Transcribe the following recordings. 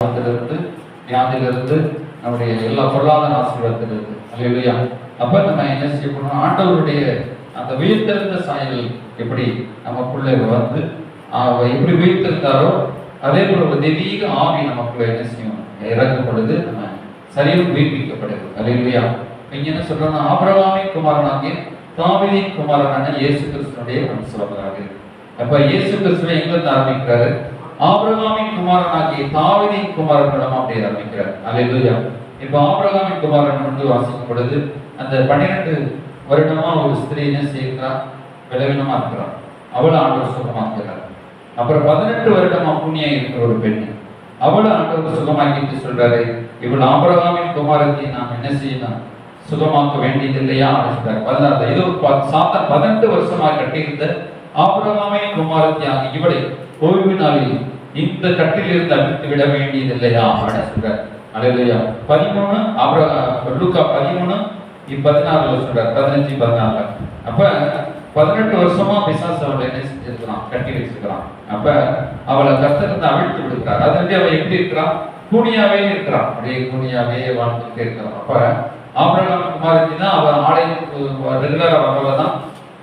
இருந்து வியாதியிலிருந்து நம்முடைய எல்லா பொருளாதார ஆசீர்வாதத்திலிருந்து அல்லேலூயா. அப்ப நம்ம என்ன செய்யணும், ஆண்டவருடைய அந்த உயிர்த்தெழுந்த சாயல் எப்படி நமக்குள்ளே வந்து எப்படி உயிர்த்தெழுந்தாரோ அதே போல ஒரு தெய்வீக ஆவி நமக்குள்ள என்ன செய்யும், இறங்கும் பொழுது நம்ம சரீரம் உயிர்ப்பிக்கப்படுது. அல்லேலூயா. இங்க என்ன சொல்றோம்னா, ஆபிரகாமின் குமாரனாகிய தாவீதின் குமாரனான இயேசு கிறிஸ்துனுடைய வம்சவராக. அப்ப இயேசு கிறிஸ்துவை எங்கிருந்து ஆரம்பிக்கிறாரு? ஆபிரகாமின் குமாரனாகிய தாவீதின் குமாரனிடம் அப்படி ஆரம்பிக்கிறார். அல்லேலூயா. இப்ப ஆபிரகாமின் குமாரன் வந்து வாசிக்கும் பொழுது அந்த 12 வருடமா ஒரு ஸ்திரீ என்ன செய்கிறார், விளைவினமா இருக்கிறார், அவளை ஆண்டவர் சுகமாக்குறார். அப்புறம் 18 வருடமா புண்ணியா இருக்கிற ஒரு பெண், அவளை ஆண்டவர் சுகமாக்கிட்டு சொல்றாரு, இவள் ஆபிரகாமின் குமாரத்தை நாம் என்ன செய்யணும், சுகமாக்க வேண்டியது இல்லையா சொல்றாரு. 16 இது சாத்தான் 18 வருஷமாக கட்டியிருந்த ஆபிரகாமின் குமாரத்தியாக இவளை ஓய்வு நாளில் இந்த கட்டில் இருந்து அழித்து விட வேண்டியது இல்லையா அப்படின்னு சொல்றாரு. அல்லேலூயா. 13 லூக்கா 13:14 சொல்றாரு, 15:14. அப்ப 18 வருஷமா பிசாசு அவளை என்ன செஞ்சிருக்கிறான், கட்டி வச்சிருக்கிறான். அப்ப அவளை கர்த்தர் அவிழ்த்து விடுக்கிறார். அது வந்து அவள் எப்படி இருக்கிறான், கூனியாவே இருக்கிறான், அப்படியே கூனியாவே வாழ்ந்துட்டே இருக்கிறான். அப்ப ஆபிரகாம் குமாரத்தி தான் அவன் ஆலயத்துக்கு ரெகுலரா வரவதான்.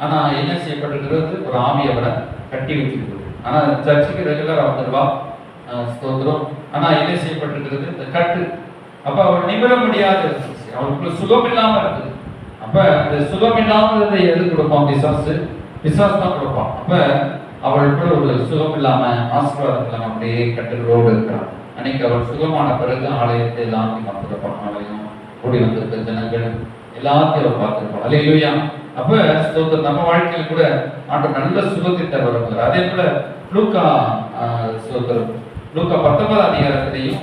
ஆனா என்ன செய்யப்பட்டிருக்கிறது, ஒரு ஆவி அவளை கட்டி வச்சிருக்கு. ஆனா சர்ச்சுக்கு ரெகுலரா வந்துடுவா, ஸ்தோத்திரம். ஆனா என்ன செய்யப்பட்டிருக்கிறது, இந்த கட்டு. அப்ப அவள் நிமிர முடியாது, அவளுக்குள்ள சுகம் இல்லாம இருக்குது. அப்ப இந்த சுகம் இல்லாமதை எது கொடுப்பான், பிசாசு தான் கொடுப்பான். அப்ப அவளுக்குள்ள ஒரு சுகம் இல்லாம, ஆசீர்வாதம் இல்லாம அப்படியே கட்டுகளோடு இருக்கிறான். அன்னைக்கு அவள் சுகமான பிறகு ஆலயத்தை எல்லாத்தையும் பார்த்துருப்பான். ஆலயம் கூடி வந்திருக்க ஜனங்கள் எல்லாத்தையும் அவர் பார்த்திருப்பான். அல்லேலூயா. அப்ப ஸ்தோத்திரம். நம்ம வாழ்க்கையில் கூட ஆண்டவர் நல்ல சுகத்தை தருவார். அதே போல லூக்கா ஸ்தோத்திரம், லூக்கா 19 அதிகாரத்திலையும்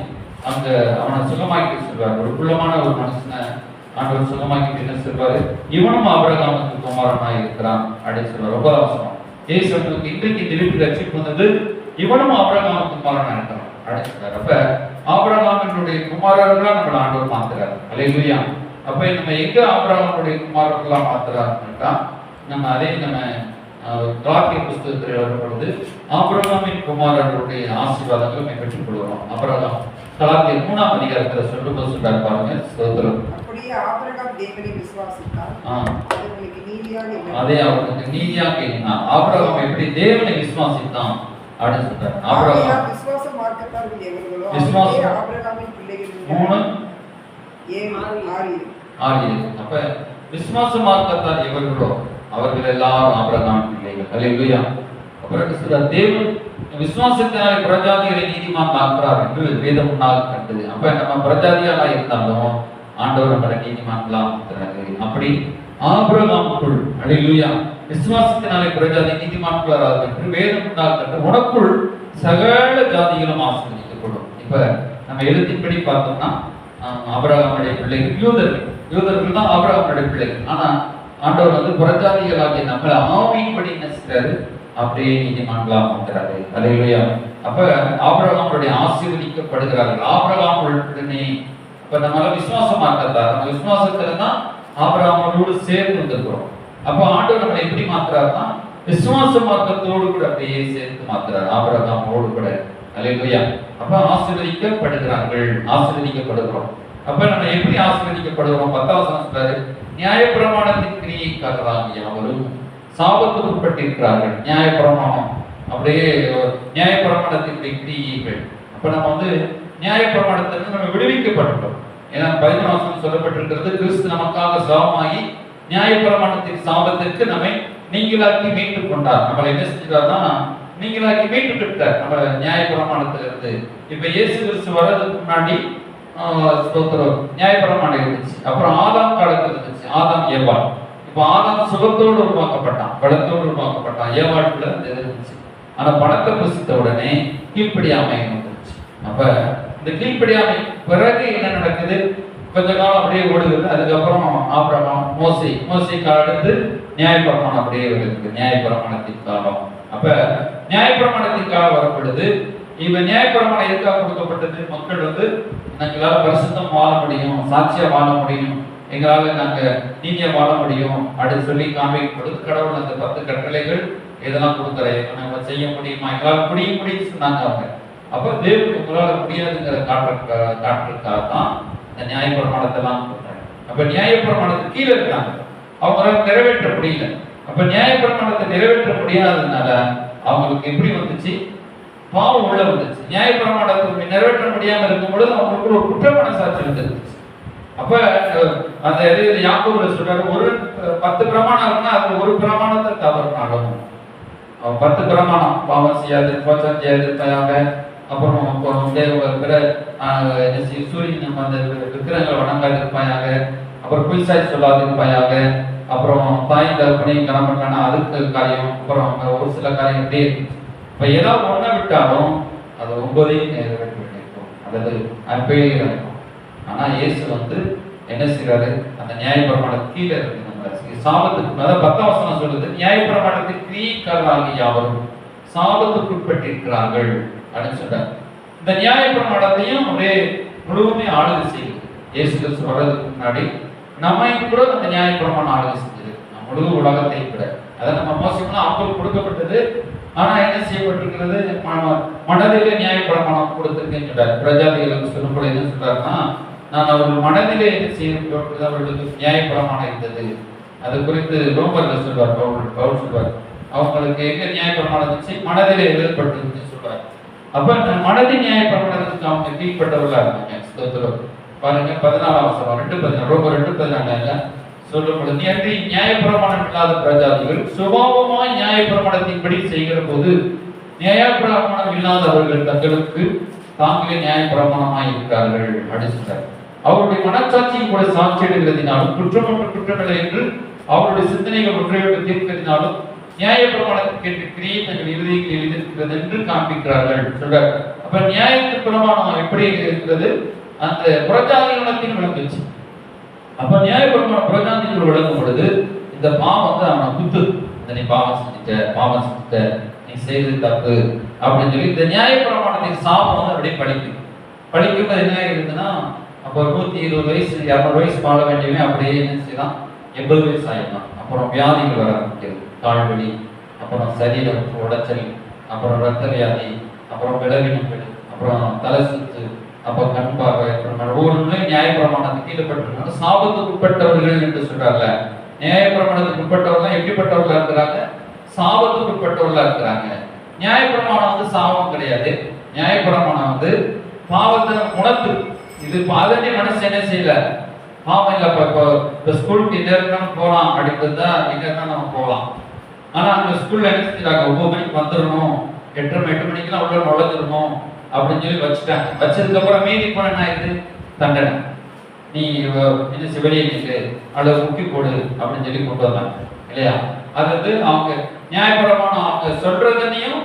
அங்க அவனை சுகமாக்கி சொல்வார். ஒரு குள்ளமான ஒரு மனுஷனை ஆண்டவர் சுகமாக்கி என்ன சொல்வாரு, இவனும் ஆபிரகாமுக்கு குமாரனாய் இருக்கிறான் அப்படின்னு சொல்வார். 9ஆம் வசனம். இயேசுவுக்கு இன்றைக்கு திருப்பி ரட்சிப்பு வந்தது, இவனும் ஆபிரகாமுக்கு குமாரனாய் இருக்கிறான் அப்படின்னு சொல்றாரு. அப்ப ஆபிரகாமினுடைய குமாரர்களா நம்மள ஆண்டவர் மாத்துறாரு. அல்லேலூயா. அப்ப நம்ம எங்க ஆபிரகாமுடைய குமாரர்களா மாத்துறாருன்னா, நம்ம அதே நம்ம கலாத்திய புஸ்தகத்தில் எழுதப்படுது, ஆபிரகாமின் குமாரர்களுடைய ஆசீர்வாதங்களை நம்ம பெற்றுக் கொள்கிறோம். ஆபிரகாம் கலாத்திய 3ஆம் அதிகாரத்தில் சொல்லும்போது சொல்றாரு பாருங்க, ஸ்தோத்திரம். அப்படியே ஆபிரகாம் தேவனை விசுவாசித்தார், அவருக்கு நீதியாக எண்ணப்பட்டது. அதே அவருக்கு நீதியாக எண்ணினார். ஆபிரகாம் எப்படி தேவனை விசுவாசித்தான் அப்படின்னு சொல்றாரு. ஆபிரகாம் விசுவாச மார்க்கத்தார்கள் எவர்களோ ஆபிரகாமின் பிள்ளைகள் 3:7-6. அப்ப விசுவாச மார்க்கத்தார் எவர்களோ அவர்கள் எல்லாரும் ஆபிரகாமின் பிள்ளைகள். அல்லேலூயா. அப்புறம் சொல்றார், தேவன் விசுவாசத்தினாலே பிரஜாதிகளை நீதிமான் ஆக்குறார் என்று வேதம் முன்னால் கண்டது. அப்ப நம்ம பிரஜாதிகளா இருந்தாலும் ஆண்டவர் நம்மளை நீதிமான்களா ஆக்குறாரு. அப்படி ஆபிரகாமுக்குள், அல்லேலூயா, விசுவாசத்தினாலே பிரஜாதி நீதிமான்களாக என்று வேதம் முன்னால் கண்டு உனக்குள் சகல ஜாதிகளும் ஆசீர்வதிக்கப்படும். இப்ப நம்ம எழுத்தின்படி பார்த்தோம்னா ஆபிரகாமுடைய பிள்ளைகள் யூதர்கள் தான் ஆபிரகாமுடைய பிள்ளைகள். ஆனா ஆண்டவர் வந்து புறஜாதிகளாகிய நம்மளை ஆவியின்படி என்ன செய்றாரு, அப்படியே நீதிமான்களா மாற்றுறாரு. அல்லேலூயா. அப்ப ஆபிரகாமுடைய ஆசீர்வதிக்கப்படுகிறார்கள். ஆபிரகாம் உடனே இப்ப நம்மளால விசுவாசமா இருக்கிறதா, நம்ம விசுவாசத்துல தான் ஆபிரகாமோடு சேர்ந்து வந்திருக்கிறோம். அப்ப ஆண்டவர் நம்மளை எப்படி மாத்துறாருன்னா, விசுவாச மார்க்கத்தோடு கூட அப்படியே சேர்த்து மாத்துறாரு, ஆபிரகாமோடு கூட. அல்லேலூயா. அப்ப ஆசீர்வதிக்கப்படுகிறார்கள், ஆசீர்வதிக்கப்படுகிறோம். அப்ப நம்ம எப்படி ஆசீர்வதிக்கப்படுகிறோம்? 10ஆம் வசனம் சொல்றாரு, நியாயப்பிரமாணத்தின் கிரியைக்காரராகிய அவரும் சாபத்துக்கு உட்பட்டிருக்கிறார்கள். நியாயப்பிரமாணம் அப்படியே நியாயப்பிரமாணத்தினுடைய கிரியைகள். அப்ப நம்ம வந்து நியாயப்பிரமாணத்திலிருந்து நம்ம விடுவிக்கப்பட்டுட்டோம். ஏன்னா 11ஆம் வசனம் சொல்லப்பட்டிருக்கிறது, கிறிஸ்து நமக்காக சாபமாகி நியாயப்பிரமாணத்தின் சாபத்திற்கு நம்மை நீங்களாக்கி மீட்டுக் கொண்டார். நம்மளை என்ன செஞ்சார்னா, நீங்களாக்கி மீட்டு விட்டார் நம்ம நியாயப்பிரமாணத்திலிருந்து. இப்ப இயேசு கிறிஸ்து வர்றதுக்கு முன்னாடி நியாயப்பிரமாணம் இருந்துச்சு. அப்புறம் ஆதாம் காலத்தில் இருந்துச்சு, ஆதாம் ஏவாள். இப்ப ஆதாம் சுகத்தோடு உருவாக்கப்பட்டான், பலத்தோடு உருவாக்கப்பட்டான், ஏவாளுக்குள்ள இருந்துச்சு. ஆனா பணத்தை புசித்த உடனே கீழ்ப்படியாமை வந்துருச்சு. அப்ப இந்த கீழ்ப்படியாமை பிறகு என்ன நடக்குது, கொஞ்ச காலம் அப்படியே ஓடுகிறது. அதுக்கப்புறம் ஆபிரகாம் மோசேக்கு அடுத்து நியாயப்பிரமாணம் அப்படியே வருது, நியாயப்பிரமாணத்தின் காலம். அப்ப நியாயப்பிரமாணத்தின் காலம் வரப்படுது. இவன் நியாயப்பிரமாணம் எதுக்காக கொடுக்கப்பட்டது, மக்கள் வந்து எங்களால பரிசுத்தம் வாழ முடியும், சாட்சியா வாழ முடியும், எங்களால நாங்க நீதியா வாழ முடியும் அப்படின்னு சொல்லி காமிக்கப்படுது. கடவுள் அந்த 10 கட்டளைகள் இதெல்லாம் கொடுக்குறேன், நம்ம செய்ய முடியுமா, எங்களால் முடியும் சொன்னாங்க அவங்க. அப்ப தேவனுக்கு உங்களால் முடியாதுங்கிற காட்டுறதுக்காக தான் இந்த நியாயப்பிரமாணத்தெல்லாம் பண்றாங்க. அப்ப நியாயப்பிரமாணத்துக்கு கீழே இருக்காங்க, அவங்களால நிறைவேற்ற முடியல. அப்ப நியாயப்பிரமாணத்தை நிறைவேற்ற முடியாததுனால அவங்களுக்கு எப்படி வந்துச்சு? பாவம் உள்ள வந்துச்சு. நியாயப்பிரமாணத்தை நிறைவேற்ற முடியாம இருக்கும் பொழுது அவங்களுக்கு ஒரு குற்ற மனசாட்சி வந்துருச்சு. அப்ப அந்த யாக்கோபுல சொல்றாரு, ஒரு 10 பிரமாணம் இருக்குன்னா அது ஒரு பிரமாணத்தை தவறுனாலும் 10 பிரமாணம் பாவம் செய்யாது, கோச்சம் செய்யாது, அப்புறம் சூரியன் அந்த விக்கிரங்களை வணங்காது இருப்பாயாக, அப்புறம் புதுசாய் சொல்லாது இருப்பாயாக, அப்புறம் தாய் தகப்பனை கணவன் அதுக்கு காரியம், அப்புறம் ஒரு சில காரியம் இப்படியே இருக்கு. இப்ப ஏதாவது ஒண்ண விட்டாலும் அது 9ஐயும் நிறைவேற்றிருக்கும் அல்லது அப்பயே இருக்கும். ஆனா இயேசு வந்து என்ன செய்யறாரு? அந்த நியாயப்பிரமாணத்துக்கு கீழே இருக்கு. சாபத்துக்கு, அதாவது 10ஆம் வசனம் சொல்லுது, நியாயப்பிரமாணத்துக்கு கிரியைக்காரராகிய யாவரும் சாபத்துக்குட்பட்டிருக்கிறார்கள் அப்படின்னு சொல்றாரு. இந்த நியாயப்பிரமாணத்தையும் அப்படியே முழுவதுமே ஆளுகை செய்யுது. இயேசு கிறிஸ்து வர்றதுக்கு முன்னாடி நம்மையும் கூட அந்த நியாயப்பிரமாணம் ஆளுகை செஞ்சது, முழு உலகத்தையும் கூட. அதை நம்ம மோசம்னா அவங்களுக்கு கொடுக்கப்பட்டது. ஆனா என்ன செய்யப்பட்டிருக்கிறது? மனதிலே நியாயப்பிரமாணம் கொடுத்திருக்கேன்னு சொல்றாரு. பிரஜாதிகளுக்கு சொல்லும்போது என்ன சொல்றாருன்னா, நான் அவர்கள் மனதிலே என்ன செய்யப்பட்டது, அவர்களுக்கு நியாயப்பிரமாணம் இருந்தது. அது குறித்து ரோமர்ல சொல்வார், பவுல் சொல்வார், அவங்களுக்கு எங்க நியாயப்பிரமாணம் இருந்துச்சு? மனதிலே எழுதப்பட்டிருந்துச்சு சொல்றாரு. அப்ப மனதின் நியாயப்பிரமாணத்துக்கு அவங்க கீழ்பட்டவர்களா இருந்தாங்க. ஸ்தோத்திரம். பாருங்க 14ஆம் வசனம், 2:14, ரோமர் 2:14 சொல்லும் பொழுது, நியாயப்பிரமாணம் இல்லாத பிரஜாதிகள் சுபாவமாய் நியாயப்பிரமாணத்தின்படி செய்கிற போது நியாயப்பிரமாணம் இல்லாதவர்கள் தங்களுக்கு தாங்களே நியாயப்பிரமாணமாய் இருக்கிறார்கள் அப்படின்னு சொல்றாரு. அவருடைய மனச்சாட்சியும் கூட சாட்சியிடுகிறதினாலும் குற்றமற்ற குற்றமில்லை என்று அவருடைய சிந்தனைகள் ஒன்றையோடு தீர்க்கிறதினாலும் நியாயப்பிரமாணத்துக்கு கேட்டு கிரியை தங்கள் இறுதியில் எழுதியிருக்கிறது என்று காண்பிக்கிறார்கள் சொல்றாரு. அப்ப நியாயத்து பிரமாணம் எப்படி இருக்கிறது? அந்த புறஜாதிகளத்தின் விளங்குச்சு. அப்ப நியாயப்பிரமாணம் புறஜாதிகள் விளங்கும் பொழுது இந்த பாவம் வந்து அவனை குத்து, நீ பாவம் செஞ்சுட்ட, நீ செய்தது தப்பு அப்படின்னு சொல்லி இந்த நியாயப்பிரமாணத்தின் சாபம் வந்து அப்படியே படிக்கும்போது என்ன ஆயிருக்குதுன்னா, அப்போ 120 வயசு 200 வயசு வாழ வேண்டியவன் அப்படியே என்ன செய்யலாம், 80 வயசு ஆயிடலாம். அப்புறம் வியாதிகள் வர ஆரம்பிக்கிறது, கால்வலி, அப்புறம் சரீர உடைச்சல், அப்புறம் ரத்த வியாதி, அப்புறம் விளவினங்கள், அப்புறம் தலை சுத்து, அப்போ கண் பார்வை, ஒவ்வொரு நியாயப்பிரமாணத்துக்கு ஈடுபட்டிருக்காங்க. சாபத்துக்கு உட்பட்டவர்கள் என்று சொல்றாங்க. நியாயப்பிரமாணத்துக்கு உட்பட்டவர்கள் எப்படிப்பட்டவர்களா இருக்கிறாங்க? சாபத்துக்கு உட்பட்டவர்களா இருக்கிறாங்க. நியாயப்பிரமாணம் வந்து சாபம் கிடையாது. நியாயப்பிரமாணம் வந்து பாவத்தை உணர்த்து. இது அதே மனசு என்ன செய்யல, பாவம் இல்லை. இப்போ ஸ்கூலுக்கு இந்த நேரம் போகலாம் அப்படின்றது தான், எங்க நம்ம போகலாம். ஆனா அந்த ஸ்கூல்ல என்ன செஞ்சாங்க, 9 மணிக்கு வந்துடணும், 8:30 மணிக்கெல்லாம் உள்ள நுழைஞ்சிடணும் அப்படின்னு சொல்லி வச்சுட்டாங்க. வச்சதுக்கு அப்புறம் மீறி போன என்ன ஆயிடுது? தண்டனை. நீ என்ன சிவலியை நிற்கு அல்லது முக்கி போடு அப்படின்னு சொல்லி கொண்டு வந்தாங்க இல்லையா? அது வந்து அவங்க நியாயப்பிரமாணம் அவங்க சொல்றதையும்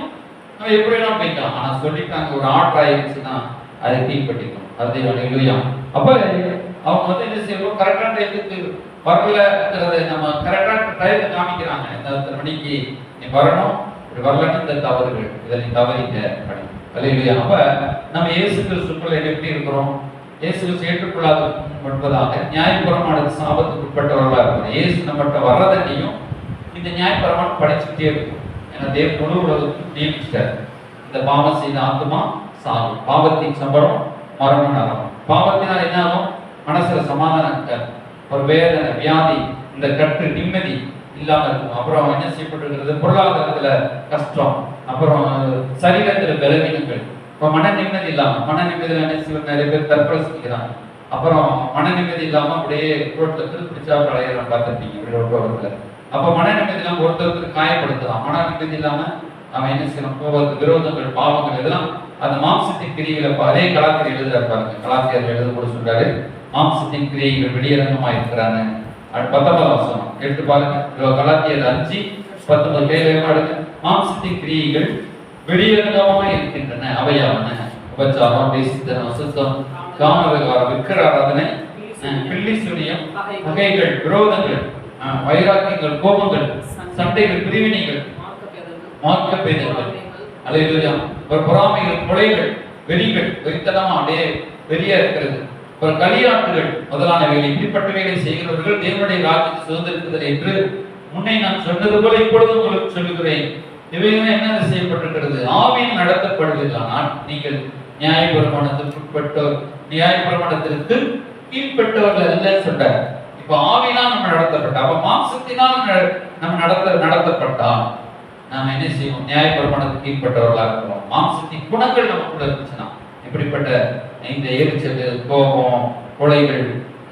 நம்ம எப்படிலாம் போய்க்கலாம். ஆனா சொல்லிட்டாங்க, ஒரு ஆர்டர் ஆயிடுச்சுன்னா அதை கீழ்பட்டிக்கணும். அது இல்லையா? அப்ப அவங்க வந்து என்ன செய்வோம், கரெக்டான டயத்துக்கு வரலங்கிறத நம்ம கரெக்டான டயத்தை காமிக்கிறாங்க. இந்த மணிக்கு நீ வரணும், இப்படி வரலன்னு இந்த தவறுகள், இதை நீ தவறிக்க இல்லையா? அப்ப நம்ம இயேசு கிறிஸ்துக்குள்ள எப்படி இருக்கிறோம்? இயேசு கிறிஸ்து ஏற்றுக்கொள்ளாத என்பதாக நியாயப்பிரமாண சாபத்துக்கு உட்பட்டவர்களா இருக்கிறோம். இயேசு நம்மகிட்ட வர்றதையும் இந்த நியாயப்பிரமாணம் படிச்சுட்டே இருக்கும். ஏன்னா தேவ முழு உலகத்துக்கு நியமிச்சிட்டார். இந்த பாவம் செய்த ஆத்மா சாவு, பாவத்தின் சம்பளம் மரண நரகம். பாவத்தினால் என்ன ஆகும்? மனசுல சமாதானம், ஒரு வேதனை, வியாதி, இந்த கட்டு நிம்மதி இல்லாம இருக்கும். அப்புறம் என்ன செய்யப்பட்டிருக்கிறது? பொருளாதாரத்துல கஷ்டம், அப்புறம் சரீரத்துல பலவீனங்கள், இப்போ மன நிம்மதி இல்லாம, மன நிம்மதியில என்ன செய்ய நிறைய பேர் தற்கொலை செய்கிறாங்க. அப்புறம் மன நிம்மதி இல்லாம அப்படியே ரோட்ல பிடிச்சா அலையிறான், பார்த்துருப்பீங்க. அப்ப மன நிம்மதி இல்லாம ஒருத்தருக்கு காயப்படுத்தலாம். மன நிம்மதி இல்லாம அவன் என்ன செய்யணும்? கோபத்து, விரோதங்கள், பாவங்கள், இதெல்லாம் அந்த மாம்சத்தின் கிரியைகளை அதே கலாத்திரி எழுதுறாரு பாருங்க. கலாத்தியர் எழுத கூட சொல்றாரு, மாம்சத்தின் கிரியைகள் வெளியரங்கமா இருக்கிறாங்க. 19ஆம் வசனம் எடுத்து பாருங்க. கலாத்தியர் 5:19 கையில எடுங்க. மாம்சத்தின் கிரியைகள் வெளியரங்கமா இருக்கின்றன. அவையாவன உபச்சாரம், தேசித்தனம், அசுத்தம், காமவிகாரம், விக்கிராராதனை, பில்லி சுனியம், பகைகள், விரோதங்கள், வைராக்கியங்கள், கோபங்கள், சண்டைகள், பிரிவினைகள், மார்க்கப்பேதங்கள், அல்லேலூயா, ஒரு பொறாமைகள், கொலைகள், வெறிகள், வெறித்தனமா அப்படியே வெறியா இருக்கிறது, ஒரு களியாட்டுகள் முதலானவைகளை, இப்படிப்பட்டவைகளை செய்கிறவர்கள் தேவனுடைய ராஜ்யத்தை சுதந்திரிப்பதில்லை என்று முன்னே நான் சொன்னது போல இப்பொழுது உங்களுக்கு சொல்லுகிறேன். இவைகள் என்ன செய்யப்பட்டிருக்கிறது? ஆவியில் நடத்தப்படுவதானால் நீங்கள் நியாயப்பிரமாணத்திற்கு கீழ்பட்டவர்கள் அல்ல சொல்றார். இப்ப ஆவியினால் நம்ம நடத்தப்பட்ட, அப்ப மாம்சத்தினால் நம்ம நடத்தப்பட்டா நாம என்ன செய்வோம்? நியாயப்பிரமாணத்துக்கு கீழ்பட்டவர்களா இருக்கிறோம். மாம்சத்தின் குணங்கள் நமக்குள்ள இருந்துச்சுன்னா இப்படிப்பட்ட இந்த எரிச்சல், கோபம், கொலைகள்,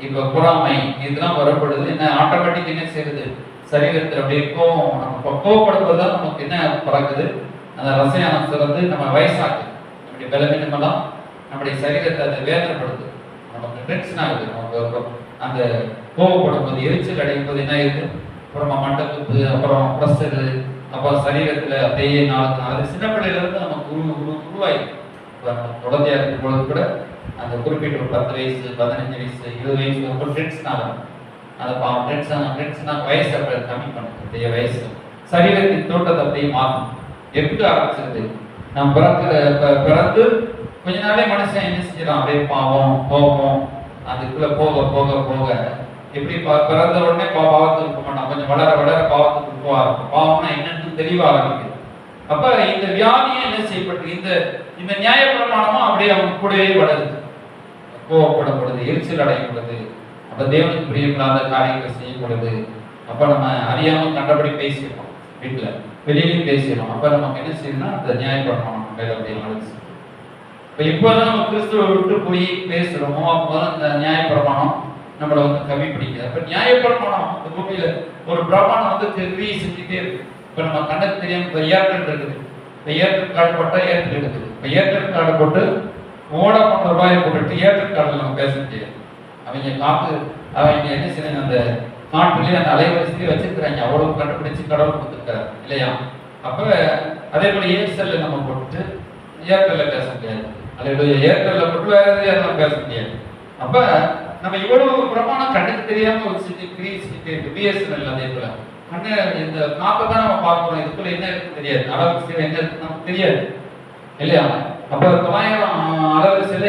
இப்ப பொறாமை இதெல்லாம் வரப்படுது. என்ன ஆட்டோமேட்டிக் என்ன செய்யுது? சரீரத்தில் அப்படியே கோபம், நம்ம கோபப்படுவதுதான் நமக்கு என்ன பறக்குது? அந்த ரசாயனம் சிறந்து நம்ம வயசாகுது. நம்முடைய பலவீனமெல்லாம் நம்முடைய சரீரத்தை அதை வேதனைப்படுது. நமக்கு டென்ஷன் ஆகுது. நமக்கு அந்த கோபப்படும் போது, எரிச்சல் அடையும் போது என்ன ஆகுது? அப்புறமா மண்டபத்து, அப்புறம் ப்ரெஷரு, அப்புறம் சரீரத்துல அப்படியே நாளுக்கு சின்ன பிள்ளையில இருந்து நமக்கு உருவாயிடும். குழந்தையா இருக்கும் பொழுது கூட அந்த குறிப்பிட்ட ஒரு 10 வயசு, 15 வயசு, 20 வயசு ரொம்ப டென்ஷன் ஆகும். அதை டென்ஷனாக வயசு அப்படி கம்மி பண்ணுது. அப்படியே வயசு சரீரத்தின் தோட்டத்தை அப்படியே மாற்றும். எப்படி ஆரம்பிச்சிருது? நம்ம பிறந்து கொஞ்ச நாளே மனுஷன் என்ன செஞ்சிடும்? அப்படியே பாவம், கோபம், அதுக்குள்ள போக போக போக எப்படி பிறந்த உடனே பாவத்துக்கு போக மாட்டான். கொஞ்சம் வளர வளர பாவத்துக்கு போக ஆரம்பிக்கும். பாவம்னா என்னன்னு தெளிவ ஆரம்பிக்குது. அப்ப இந்த வியாதியை என்ன செய்யப்பட்டு இந்த நியாயப்பிரமாணமும் அப்படியே அவங்க கூடவே வளருது. கோவப்படும் பொழுது, எரிச்சல் அடையும் பொழுது, அப்ப தேவனுக்கு பிரியமில்லாத காரியங்களை செய்யும் பொழுது, அப்ப நம்ம அறியாம கண்டபடி பேசிடுறோம். வீட்டுல வெளியிலையும் பேசிடுறோம். அப்ப நமக்கு என்ன செய்யணும்னா அந்த நியாயப்பிரமாணம் அப்படியே வளர்ச்சி. இப்ப இப்பதான் நம்ம கிறிஸ்துவ விட்டு போய் பேசுறோமோ அப்போதான் இந்த நியாயப்பிரமாணம் நம்மளை கம்மி பிடிக்குது. அப்ப நியாயப்பிரமாணம் இந்த பூமியில ஒரு பிரமாணம் கிரியை செஞ்சுட்டே இருக்கு. இப்ப நம்ம கண்ணுக்கு தெரியாம இப்ப ஏர்டெல் இருக்குது. இப்ப ஏர்டெல் கார்டு போட்டா ஏர்டெல் இருக்குது. இப்ப ஏர்டெல் கார்டு போட்டு வோடாஃபோன் ரூபாயை போட்டுட்டு ஏர்டெல் கார்டில் நம்ம பேச முடியாது. அவங்க என்ன செய்யறாங்க? அந்த காட்டுலயே அந்த அலைவரிசையிலே வச்சிருக்கிறாங்க. அவ்வளவு கண்டுபிடிச்சு கடவுள் கொடுத்துருக்காரு இல்லையா? அப்ப அதே போல ஏர்செல்ல நம்ம போட்டுட்டு ஏர்டெல்ல பேச முடியாது. அல்லது ஏர்டெல்ல போட்டு வேற எதையாவது நம்ம பேச முடியாது. அப்ப நம்ம இவ்வளவு பிரமாணம் கண்ணுக்கு தெரியாம ஒரு பிஎஸ்என்எல் அதே போல கண்ணு இந்த நாப்பை தான் நம்ம பார்க்கிறோம். இதுக்குள்ள என்ன இருக்கு தெரியாது. அலைவரிசையில என்ன இருக்கு நமக்கு தெரியாது இல்லையா? அப்ப 900 அலைவரிசையில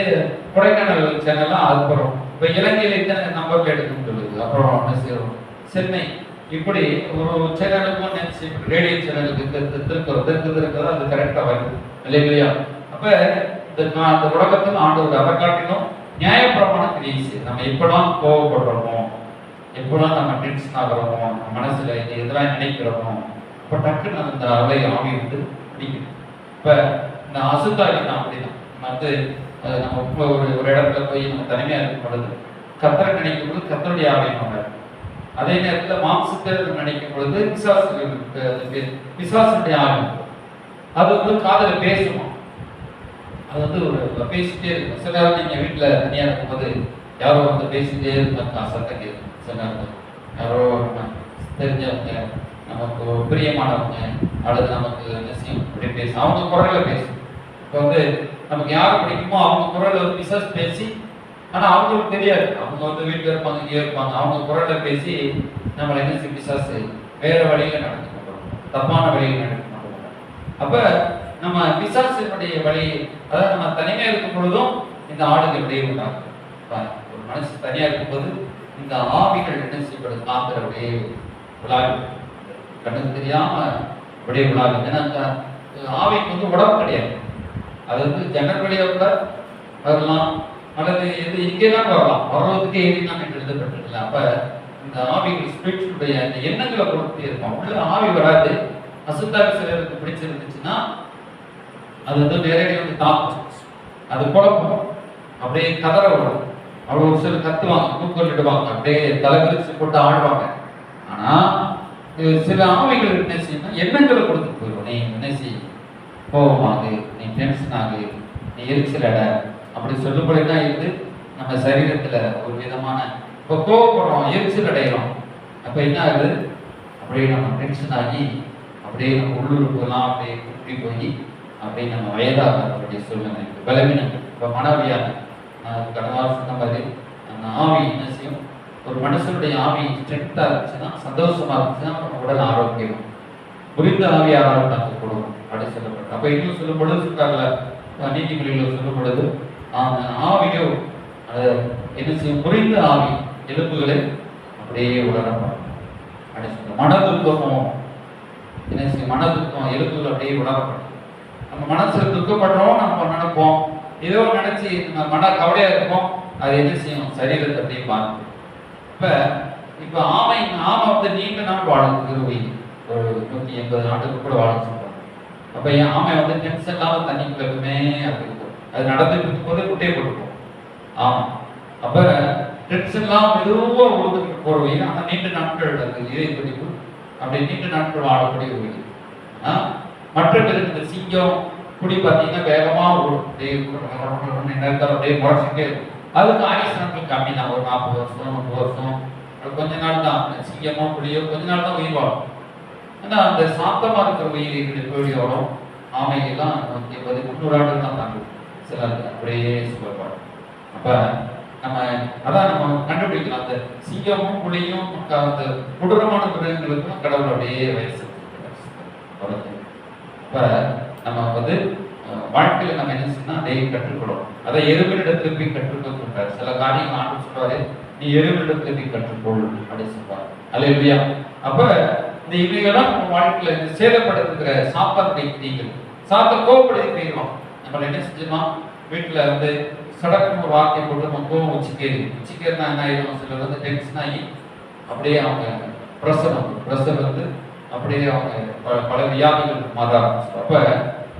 கொடைக்கானல் சேனல்லாம் அது போறோம். இப்ப இலங்கையில இத்தனை நம்பர்ல எடுக்கணும் சொல்லுது. அப்புறம் என்ன செய்யறோம்? சென்னை இப்படி ஒரு சேனலுக்கும் ரேடியோ சேனலுக்கு இருக்கிறதா அது கரெக்டா வருது இல்லையா? அப்ப இந்த உலகத்தில் ஆண்டவர் அதை காட்டிலும் நியாயப்பிரமாணம் கிரியை. நம்ம எப்பெல்லாம் கோவப்படுறோமோ, எப்பெல்லாம் நம்ம டென்ஷன் ஆகிறோமோ, நம்ம மனசுல இதெல்லாம் நினைக்கிறோமோ, இப்ப டக்குன்னு அந்த அலை ஆவி பிடிக்குது. இப்ப இந்த அசுத்தாரினா அப்படிதான் நம்ம ஒரு இடத்துல போய் நம்ம தனிமையா இருக்கும் பொழுது கத்தரை நினைக்கும் பொழுது கத்தருடைய ஆவி நம்ம, அதே நேரத்துல மாம்சத்தை நினைக்கும் பொழுது பிசாசுடைய ஆவி அது காதல பேசுவோம். அது ஒரு பேசிட்டே இருக்கும். சில நேரம் நீங்க வீட்டுல தனியா இருக்கும்போது யாரோ பேசிட்டே இருப்பாங்க, சத்தம் கேட்கும். சில நேரம் யாரோ தெரிஞ்சவங்க, நமக்கு பிரியமானவங்க, அல்லது நமக்கு நிச்சயம் இப்படி பேசும், அவங்க குரல்ல பேசும். இப்போ நமக்கு யார் பிடிக்குமோ அவங்க குரல்ல பிசாசு பேசி, ஆனா அவங்களுக்கு தெரியாது. அவங்க வீட்டுல இருப்பாங்க, இங்கே இருப்பாங்க, அவங்க குரல்ல பேசி நம்மளை என்ன செய்ய பிசாசு வேற வழியில நடத்தி கொண்டு, தப்பான வழியில நடத்தி கொண்டு. அப்ப நம்ம பிசாசினுடைய வழி, அதாவது நம்ம தனிமையா இருக்கும் பொழுதும் இந்த ஆடுகள் அப்படியே உண்டாகும். ஒரு மனசு தனியா இருக்கும்போது இந்த ஆவிகள் என்ன செய்யப்படுது? காத்துற அப்படியே விழாவி, கண்ணுக்கு தெரியாம அப்படியே விழாவி. ஏன்னா ஆவிக்கு உடம்பு கிடையாது. அது ஜன்னல் வழியா கூட வரலாம், அல்லது இது இங்கேதான் வரலாம், வர்றதுக்கே ஏறிலாம் என்று எழுதப்பட்டிருக்கல. அப்ப இந்த ஆவிகள் ஸ்பிரிச்சுடைய அந்த எண்ணங்களை பொறுத்து இருக்கும். உள்ள ஆவி வராது. அசுத்தாவி சிலருக்கு பிடிச்சிருந்துச்சுன்னா அது நேரடியாக தாக்கும், அது குழப்பம், அப்படியே கதற வரும். அவ்வளோ ஒரு சிலர் கத்துவாங்க, தூக்கிடுவாங்க, அப்படியே தலைவிரிச்சு போட்டு ஆடுவாங்க. ஆனா சில ஆவிகள் என்ன செய்யணும்? எண்ணங்களை கொடுத்து போயிடும். நீ என்ன செய்ய கோபமாகு, நீ டென்ஷன் ஆகு, நீ எரிச்சல் அட, அப்படி சொல்லப்படினா நம்ம சரீரத்துல ஒரு விதமான இப்போ கோபப்படுறோம், எரிச்சல் அடைகிறோம். அப்ப என்ன ஆகுது? அப்படியே நம்ம டென்ஷன் ஆகி அப்படியே நம்ம உள்ளுறுப்புலாம் அப்படியே குட்டி போய் அப்படியே நம்ம வயதாக சூழ்நிலை, பலவீனங்கள். இப்போ மனவியாதி, நான் கடந்த வாரம் சொன்ன மாதிரி அந்த ஆவி என்ன செய்யும்? ஒரு மனுஷனுடைய ஆவி ஸ்ட்ரென்த்தா இருந்துச்சுன்னா, சந்தோஷமா இருந்துச்சுன்னா நம்ம உடல் ஆரோக்கியம். புரிந்த ஆவியாரால் நாங்கள் கொடுக்கும் அப்படி சொல்லப்படும். அப்ப இன்னும் சொல்லும் பொழுது சொல்றாங்கல்ல, நீதிமொழிகள் சொல்லும் பொழுது அந்த ஆவியோ என்ன செய்யும்? புரிந்த ஆவி எலும்புகளை அப்படியே உணரப்படும் அப்படி சொல்ற. மன துன்பமும் என்ன செய்யும்? மன துக்கம் எலும்புகள் அப்படியே உணரப்படும். நம்ம மனசுல துக்கப்படுறோம், நம்ம நினைப்போம், ஏதோ நினைச்சு நம்ம மன கவலையா இருப்போம், அது என்ன செய்யும்? சரீரத்தை அப்படியே பாதிக்கும். இப்ப ஆமை வந்து நீண்ட நாள் வாழும் கிருபை, ஒரு 180 நாட்டுக்கு கூட வாழும் சொல்றாங்க. அப்ப என் ஆமை வந்து டென்ஷன் இல்லாம தண்ணிக்குள்ளே அப்படி இருக்கும். அது நடந்துட்டு இருக்கும்போது குட்டையை போட்டுக்கும். ஆமா, அப்ப டென்ஷன் எல்லாம் மெதுவா உழுதுட்டு போற உயிர். ஆனா நீண்ட நாட்கள் அது இறை பிடிப்பு அப்படி நீண்ட நாட்கள் வாழக்கூடிய உயிர். மற்ற பேருக்கு இந்த சிங்கம் குடி பார்த்தீங்கன்னா வேகமா நேரத்தால் அப்படியே முறைச்சிட்டே இருக்கும். அதுக்கு ஆயுஷ் நாட்கள் கம்மி தான், ஒரு 40 வருஷம் 30 வருஷம், கொஞ்ச நாள் தான். சிங்கமோ புலியோ கொஞ்ச நாள் தான் உயிர் வாழும். ஆனா அந்த சாந்தமா இருக்கிற உயிர் எப்படியோடும் ஆமைகள்லாம் 180 ஆண்டுகள் தான் தாங்கும். சில அப்படியே சொல்லப்பாடு. அப்ப நம்ம அதான் நம்ம கண்டுபிடிக்கலாம், அந்த சிங்கமும் புலியும் அந்த கொடூரமான மிருகங்களுக்கும் கடவுள் அப்படியே வயசு. இப்ப நம்ம வந்து வாழ்க்கையில நம்ம என்ன செய்யணும்? அதை கற்றுக்கொள்ளும். அதை எருவினிடத்தில் போய் கற்றுக்கொள்ள சொல்றாரு. சில காரியங்கள் ஆண்டு சொல்றாரு, நீ எருவினிடத்தில் போய் கற்றுக்கொள் அப்படின்னு சொல்றாரு. அல்லேலூயா. அப்ப இந்த இவைகளாம் நம்ம வாழ்க்கையில சேதப்படுத்துகிற சாப்பாட்டு நீங்கள் சாப்பிட்ட கோவப்படுத்தி போயிடுவோம். நம்ம என்ன செஞ்சோமா? வீட்டுல வந்து சடக்குன்னு ஒரு வார்த்தை போட்டு நம்ம கோவம் உச்சிக்கேறினா என்ன ஆயிடும்? சிலர் வந்து டென்ஷன் ஆகி அப்படியே அவங்க ப்ரெஷர் வந்து அப்படியே அவங்க பல வியாதிகள் மாற ஆரம்பிச்சோம். அப்ப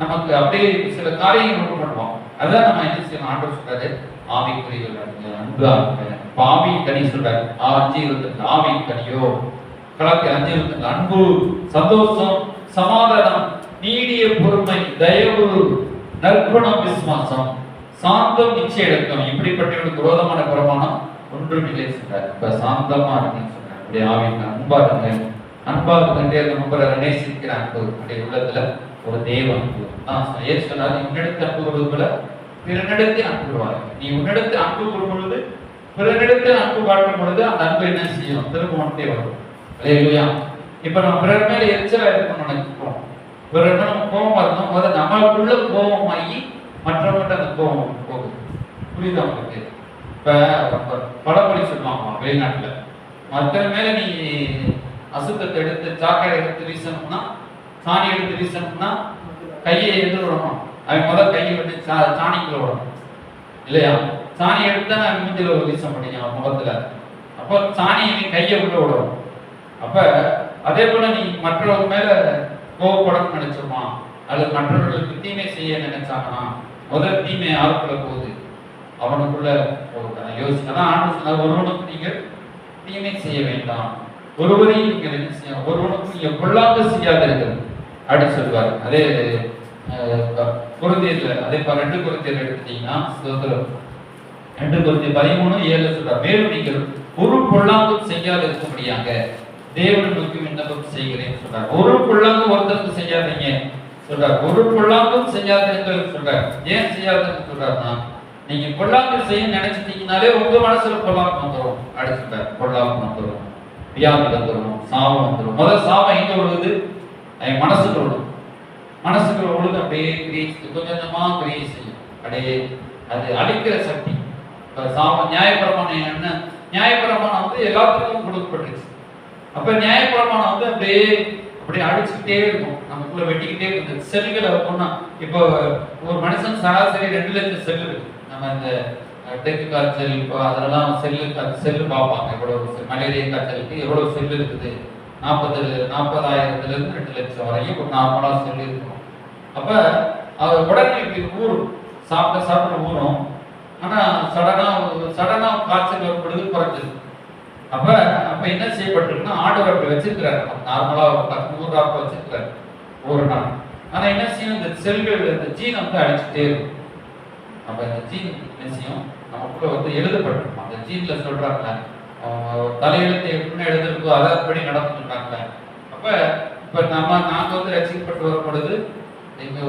நமக்கு அப்படியே சில காரியங்கள் ஒன்று பண்ணுவோம். அதான் நம்ம என்ன செய்யணும்? ஆண்டவர் சொல்றாரு, ஆவிக்குரியர்கள் அன்பா ஆவி கனி சொல்றாரு. 5:20 ஆவி கனியோ கலாத்தியர் 5:20 அன்பு, சந்தோஷம், சமாதானம், நீடிய பொறுமை, தயவு, நற்குணம், விசுவாசம், சாந்தம், நிச்சயடக்கம், இப்படிப்பட்டவர்களுக்கு விரோதமான பிரமாணம் ஒன்றும் இல்லை சொல்றாரு. இப்ப சாந்தமா இருக்குன்னு சொல்றாரு. அப்படியே ஆவிக்கு அன்பா இருங்க. அன்பா இருக்கின்றே நம்பரை நேசிக்கிற அன்பு அப்படியே உள்ளத்துல ஒரு தேவ அன்பு. ஏன் சொன்னாரு? உன்னிடத்து அன்பு கொள்வதுல பிறனிடத்தில் அன்பு கொள்வார். நீ உன்னிடத்து அன்பு கொள்ளும் பொழுது பிறனிடத்தில் அன்பு காட்டும் பொழுது அந்த அன்பு என்ன செய்யும்? திரும்ப ஒன்றே வரும். அல்லேலூயா. இப்ப நம்ம பிறர் மேல எரிச்சலா இருக்கணும்னு நினைக்கிறோம். பிறர் நம்ம கோபமா இருக்கணும் போது நம்மளுக்குள்ள கோபமாகி மற்றவங்கிட்ட அந்த கோபம் போகுது. புரியுதா உங்களுக்கு? இப்ப பழமொழி சொல்லுவாங்க வெளிநாட்டுல, மற்றவர் மேல நீ அசுத்தத்தை எடுத்து சாக்கடை எடுத்து வீசணும்னா, சாணி எடுத்து வீசணும்னா கையை எடுத்து விடணும். அவன் முதல் கையை விட்டு சாணிக்குள்ள விடணும் இல்லையா? சாணி எடுத்து தான் அவன் மூஞ்சில வீச முடியும் அவன் முகத்துல. அப்போ சாணியை கையை உள்ள விடணும். அப்ப அதே போல நீ மற்றவங்க மேல கோவப்படணும்னு நினைச்சோமா, அல்லது மற்றவர்களுக்கு தீமை செய்ய நினைச்சாங்கன்னா முதல் தீமை யாருக்குள்ள போகுது? அவனுக்குள்ள போகுது. யோசிக்கலாம். ஆண்டு சொன்னார், ஒருவனுக்கு நீங்கள் தீமை செய்ய வேண்டாம், ஒருவரையும் நீங்கள் என்ன செய்யணும்? ஒருவனுக்கு நீங்க பொல்லாங்கு செய்யாதிருக்கிறது அப்படின்னு சொல்லுவார். அதே குருந்தியர்ல அதே 2 குருந்தியர் எடுத்துட்டீங்கன்னா 2 குருந்தியர் 13:7 சொல்றார், மேலும் நீங்கள் ஒரு பொல்லாங்கும் செய்யாது இருக்க முடியாங்க தேவனை நோக்கி விண்ணப்பம் செய்கிறேன்னு சொல்றார். ஒரு பொல்லாங்கும் ஒருத்தருக்கு செய்யாதீங்க சொல்றார். ஒரு பொல்லாங்கும் செய்யாதுன்னு சொல்றார். ஏன் செய்யாதுன்னு சொல்றாருன்னா, நீங்க பொல்லாங்கு செய்ய நினைச்சிட்டீங்கனாலே உங்க மனசுல பொல்லாங்கு வந்துடும். அப்படின்னு சொல்றார். பொல்லாங்கு வந்துடும், வியாதி வந்துடும், சாபம் வந்துடும். முதல் சாபம் எங்க விழுது? என் மனசுக்கு விழுது. மனசுக்குள்ள விழுது அப்படியே கொஞ்சம் கொஞ்சமா கிரியை செய்யும். அப்படியே அது அழிக்கிற சக்தி. சாபம் நியாயப்பிரமாணம் என்ன? நியாயப்பிரமாணம் வந்து எல்லாத்துக்கும் கொடுக்கப்பட்டுருச்சு. அப்ப நியாயப்பிரமாணம் வந்து அப்படியே அடிச்சுக்கிட்டே இருக்கும், நமக்குள்ள வெட்டிக்கிட்டே இருக்கும். செல்களை ஒண்ணா இப்போ ஒரு மனுஷன் சராசரி 2 லட்சம் செல் இருக்கு. நம்ம இந்த டெங்கு காய்ச்சல் இப்போ அதெல்லாம் செல்லு பார்ப்பாங்க, எவ்வளவு மலேரியா காய்ச்சலுக்கு எவ்வளவு செல் இருக்குது. 40,000 இருந்து 2 லட்சம் வரையும் ஒரு நார்மலா செல் இருக்கும். அப்ப அது உடனே ஊறும், சாப்பிட ஊறும். ஆனா சடனா காய்ச்சல் வரும்பொழுது குறைஞ்சிருக்கு. அப்ப என்ன செய்யப்பட்டிருக்குன்னா, ஆண்டவர் அப்படி வச்சிருக்கிறாரு. நார்மலா 100 டாக்டர் வச்சிருக்கிறாரு ஒரு நாள். ஆனா என்ன செய்யும்? இந்த செல்கள் இந்த ஜீன் வந்து அழிச்சுட்டே இருக்கும். அப்ப இந்த ஜீன் என்ன செய்யும்? நமக்குள்ள வந்து எழுதப்பட்டிருக்கும். அந்த ஜீன்ல சொல்றாங்க, தலையெழுத்தை எப்படி எழுதிருக்கோ அதன்படி நடந்து சொல்றாங்க. இப்ப நாங்க வந்து ரசிக்கப்பட்டு வரும் பொழுது எங்க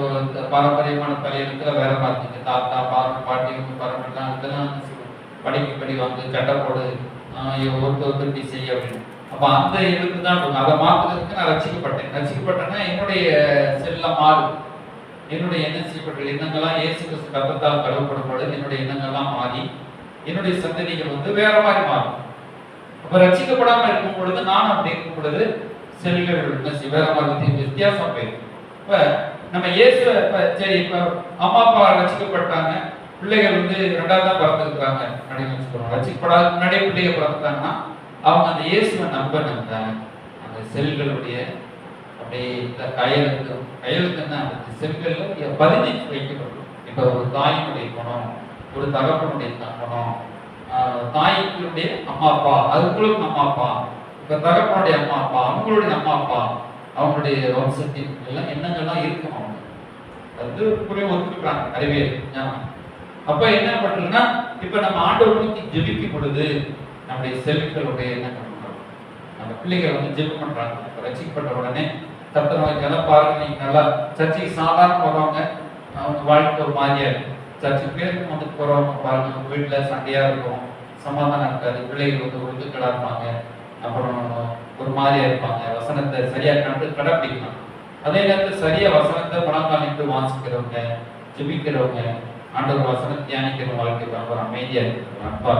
பாரம்பரியமான தலையெழுத்துல வேற மாதிரி தாத்தா பாட்டி பாரம்பரியம் இதெல்லாம் படி வந்து சட்டை போடு ஒருத்தர் செய்ய அப்படின்னு. அப்ப அந்த எழுத்து தான் அதை மாத்துறதுக்கு நான் ரசிக்கப்பட்டேன்னா என்னுடைய செல்ல மாறு, என்னுடைய என்ன செய்யப்பட்ட எண்ணங்கள்லாம் இயேசு கிறிஸ்து ரத்தத்தால் கழுவப்படும் பொழுது என்னுடைய எண்ணங்கள்லாம் மாறி என்னுடைய சந்ததிகள் வந்து வேற மாதிரி மாறும். அப்ப ரசிக்கப்படாம இருக்கும் பொழுது நான் அப்படி இருக்கும் பொழுது செல்கள் வேற மாதிரி வித்தியாசம் போயிருக்கு. இப்ப நம்ம இயேசு சரி இப்ப அம்மா அப்பா ரசிக்கப்பட்டாங்க, பிள்ளைகள் ரெண்டாவது தான் பிறந்திருக்கிறாங்க அப்படின்னு வச்சுக்கிறோம். ரசிக்கப்படாத முன்னாடியே பிள்ளைகள் பிறந்தாங்கன்னா அவங்க அந்த இயேசுவை நம்பினாங்க. அந்த செல்களுடைய அப்படியே இந்த கையெழுத்துன்னா அந்த செல்கள்ல பதிஞ்சு வைக்கப்படும். இப்ப ஒரு தாயினுடைய குணம், ஒரு தகப்பனுடைய குணம், தாய்க்குடைய அம்மா அப்பா, அதுக்குள்ள அம்மா அப்பா, இப்ப தகப்பனுடைய அம்மா அப்பா, அவங்களுடைய அம்மா அப்பா, அவங்களுடைய வம்சத்தின் எல்லாம் எண்ணங்கள்லாம் இருக்கும். அவங்க அது புரிய ஒத்துக்கிறாங்க அறிவியல். அப்ப என்ன பண்றதுன்னா இப்ப நம்ம ஆண்டவர் நோக்கி ஜெபிக்கும் பொழுது நம்முடைய செல்களுடைய எண்ணங்கள் நம்ம பிள்ளைகள் ஜெபம் பண்றாங்க. ரசிக்கப்பட்ட உடனே கர்த்தர் பாருங்க, நீங்க நல்லா சர்ச்சைக்கு சாதாரண போறவங்க அவங்க வாழ்க்கை ஒரு மாதிரியா இருக்கும். சர்ச்சைக்கு பேருக்கு போறவங்க பாருங்க, வீட்டுல சண்டையா இருக்கும், சமாதானம் இருக்காது, பிள்ளைகள் ஒழுங்குகளா இருப்பாங்க, அப்புறம் ஒரு மாதிரியா இருப்பாங்க, வசனத்தை சரியா கடைப்பிடிக்கலாம். அதே நேரத்தில் சரியா வசனத்தை பணக்காலிட்டு வாசிக்கிறவங்க, ஜெபிக்கிறவங்க, ஆண்டவர் வசனம் தியானிக்கிற வாழ்க்கை ஒரு அமைதியா இருக்கு, அன்பா